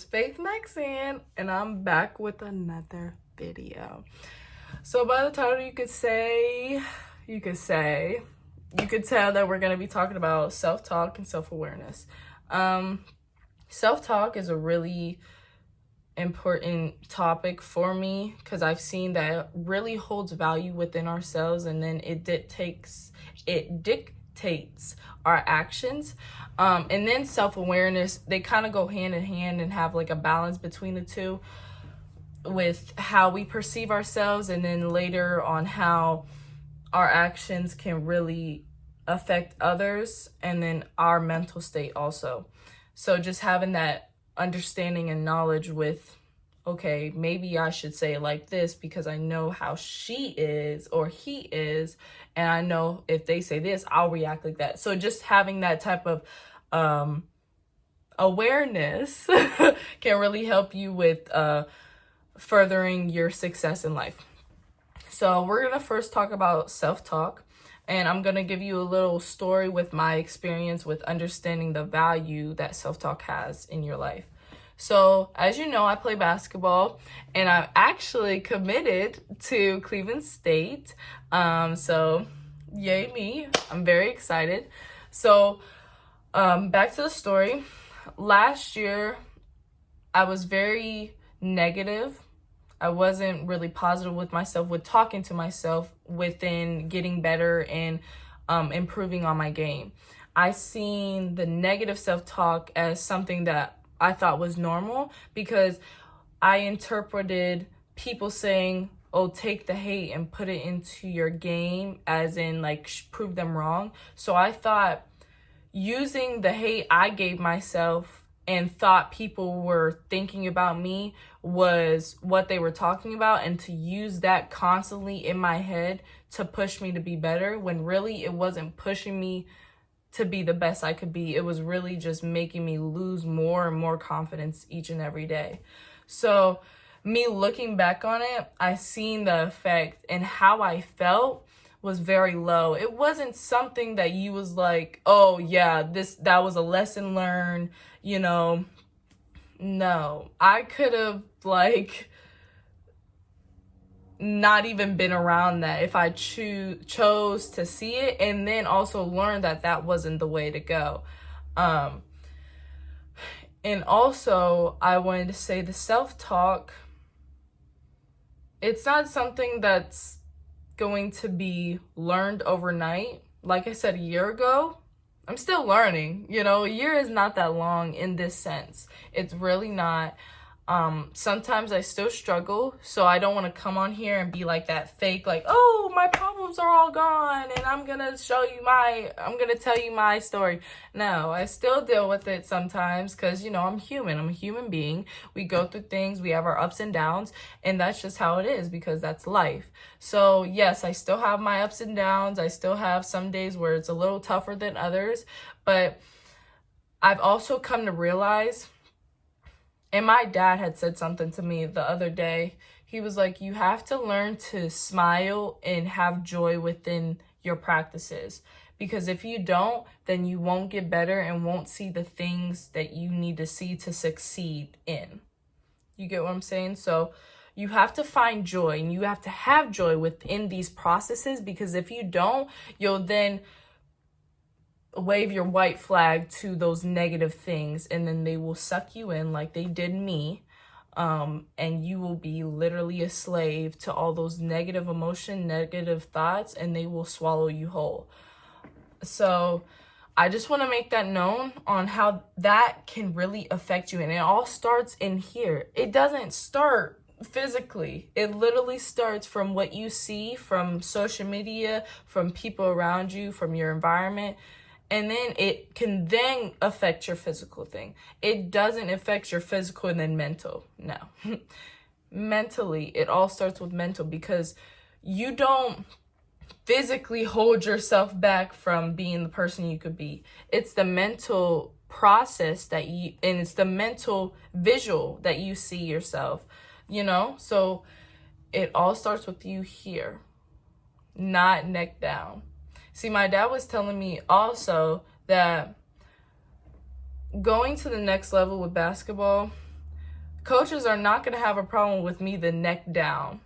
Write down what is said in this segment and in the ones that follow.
is Faith Maxine, and I'm back with another video. So by the title, you could tell that we're going to be talking about self-talk and self-awareness. Self-talk is a really important topic for me because I've seen that it really holds value within ourselves, and then it dictates our actions. And then self-awareness, they kind of go hand in hand and have like a balance between the two with how we perceive ourselves, and then later on how our actions can really affect others, and then our mental state also. So just having that understanding and knowledge with, okay, maybe I should say it like this because I know how she is or he is, and I know if they say this, I'll react like that. So just having that type of awareness can really help you with furthering your success in life. So we're gonna first talk about self-talk, and I'm gonna give you a little story with my experience with understanding the value that self-talk has in your life. So as you know, I play basketball, and I'm actually committed to Cleveland State. So yay me, I'm very excited. So back to the story. Last year, I was very negative. I wasn't really positive with myself, with talking to myself within getting better and improving on my game. I seen the negative self-talk as something that I thought was normal because I interpreted people saying, oh, take the hate and put it into your game, as in like prove them wrong. So I thought using the hate I gave myself and thought people were thinking about me was what they were talking about, and to use that constantly in my head to push me to be better, when really it wasn't pushing me to be the best I could be. It was really just making me lose more and more confidence each and every day. So me looking back on it, I seen the effect, and how I felt was very low. It wasn't something that you was like, oh yeah, that was a lesson learned, you know. No, I could have like not even been around that if I chose to see it, and then also learn that that wasn't the way to go. And also I wanted to say the self-talk, it's not something that's going to be learned overnight. Like I said a year ago, I'm still learning. A year is not that long in this sense. It's really not. Sometimes I still struggle, so I don't want to come on here and be like that fake, like, oh, my problems are all gone and I'm gonna tell you my story. No, I still deal with it sometimes because, I'm human. I'm a human being. We go through things, we have our ups and downs, and that's just how it is because that's life. So yes, I still have my ups and downs. I still have some days where it's a little tougher than others, but I've also come to realize, and my dad had said something to me the other day. He was like, you have to learn to smile and have joy within your practices. Because if you don't, then you won't get better and won't see the things that you need to see to succeed in. You get what I'm saying? So you have to find joy, and you have to have joy within these processes, because if you don't, you'll then wave your white flag to those negative things, and then they will suck you in like they did me, and you will be literally a slave to all those negative emotion, negative thoughts, and they will swallow you whole. So I just want to make that known on how that can really affect you, and it all starts in here. It doesn't start physically. It literally starts from what you see from social media, from people around you, from your environment. And then it can then affect your physical thing. It doesn't affect your physical and then mental. No. Mentally, it all starts with mental, because you don't physically hold yourself back from being the person you could be. It's the mental process and it's the mental visual that you see yourself, So it all starts with you here, not neck down. See, my dad was telling me also that going to the next level with basketball, Coaches are not going to have a problem with me the neck down.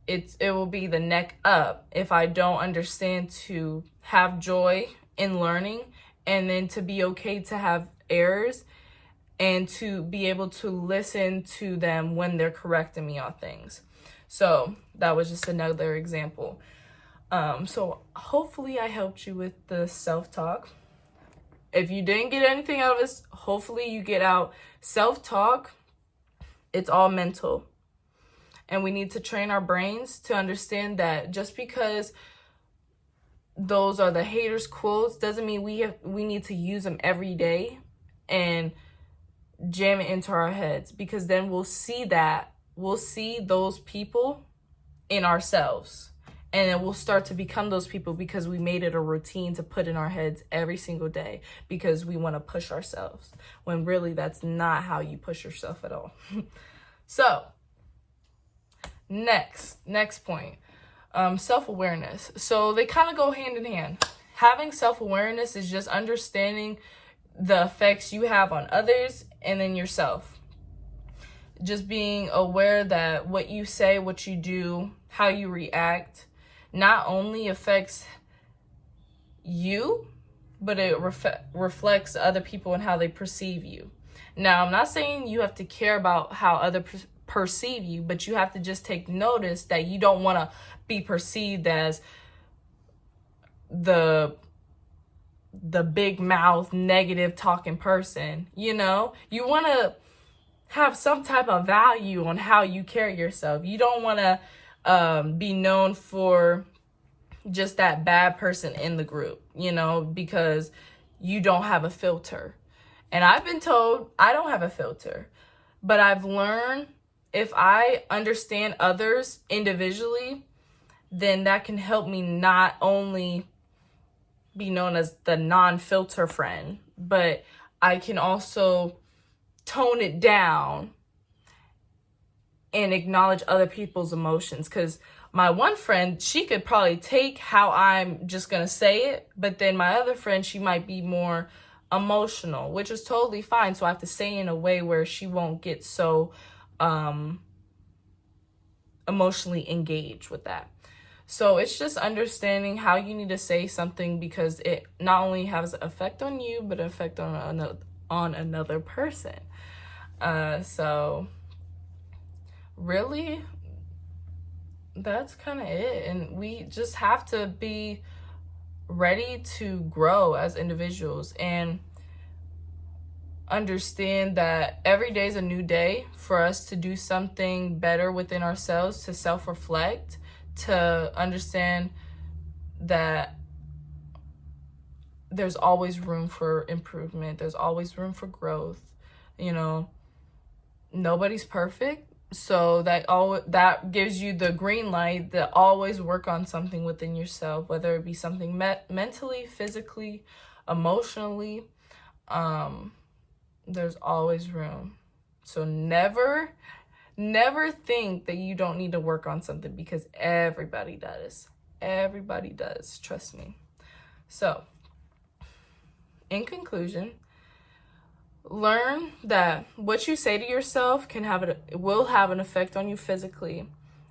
It will be the neck up if I don't understand to have joy in learning, and then to be okay to have errors, and to be able to listen to them when they're correcting me on things. So that was just another example. So hopefully I helped you with the self-talk. If you didn't get anything out of this, hopefully you get out self-talk. It's all mental. And we need to train our brains to understand that just because those are the haters' quotes doesn't mean we need to use them every day and jam it into our heads, because then we'll see those people in ourselves, and then we'll start to become those people because we made it a routine to put in our heads every single day because we want to push ourselves, when really that's not how you push yourself at all. So next point, self-awareness. So they kind of go hand in hand. Having self-awareness is just understanding the effects you have on others and then yourself. Just being aware that what you say, what you do, how you react, not only affects you, but it reflects other people and how they perceive you. Now, I'm not saying you have to care about how others perceive you, but you have to just take notice that you don't want to be perceived as the big mouth, negative talking person. You know, you want to have some type of value on how you carry yourself. You don't want to be known for just that bad person in the group, you know, because you don't have a filter. And I've been told I don't have a filter, but I've learned if I understand others individually, then that can help me not only be known as the non-filter friend, but I can also tone it down and acknowledge other people's emotions. Because my one friend, she could probably take how I'm just going to say it, but then my other friend, she might be more emotional, which is totally fine. So I have to say it in a way where she won't get so emotionally engaged with that. So it's just understanding how you need to say something, because it not only has an effect on you, but an effect on another person. So really, that's kind of it. And we just have to be ready to grow as individuals and understand that every day is a new day for us to do something better within ourselves, to self-reflect, to understand that there's always room for improvement. There's always room for growth. You know, nobody's perfect. So that gives you the green light to always work on something within yourself, whether it be something mentally, physically, emotionally. There's always room. So never think that you don't need to work on something, because everybody does. Everybody does. Trust me. So, in conclusion, learn that what you say to yourself will have an effect on you physically,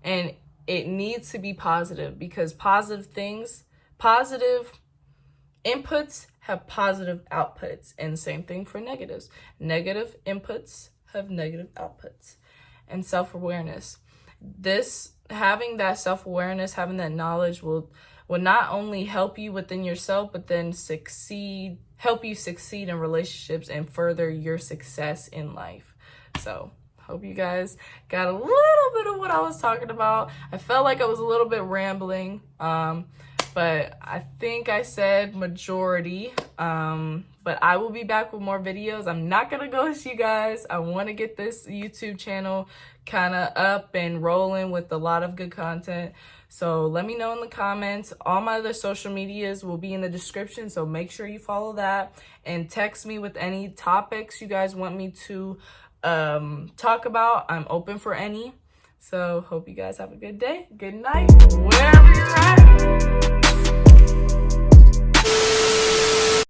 and it needs to be positive, because positive inputs have positive outputs, and same thing for negatives. Negative inputs have negative outputs. And self-awareness. Having that self-awareness, having that knowledge will not only help you within yourself, but then help you succeed in relationships and further your success in life. So hope you guys got a little bit of what I was talking about. I felt like I was a little bit rambling, but I think I said majority. But I will be back with more videos. I'm not gonna ghost you guys. I want to get this YouTube channel kind of up and rolling with a lot of good content. So let me know in the comments. All my other social medias will be in the description, so make sure you follow that, and text me with any topics you guys want me to talk about. I'm open for any. So hope you guys have a good day, good night, wherever you're at.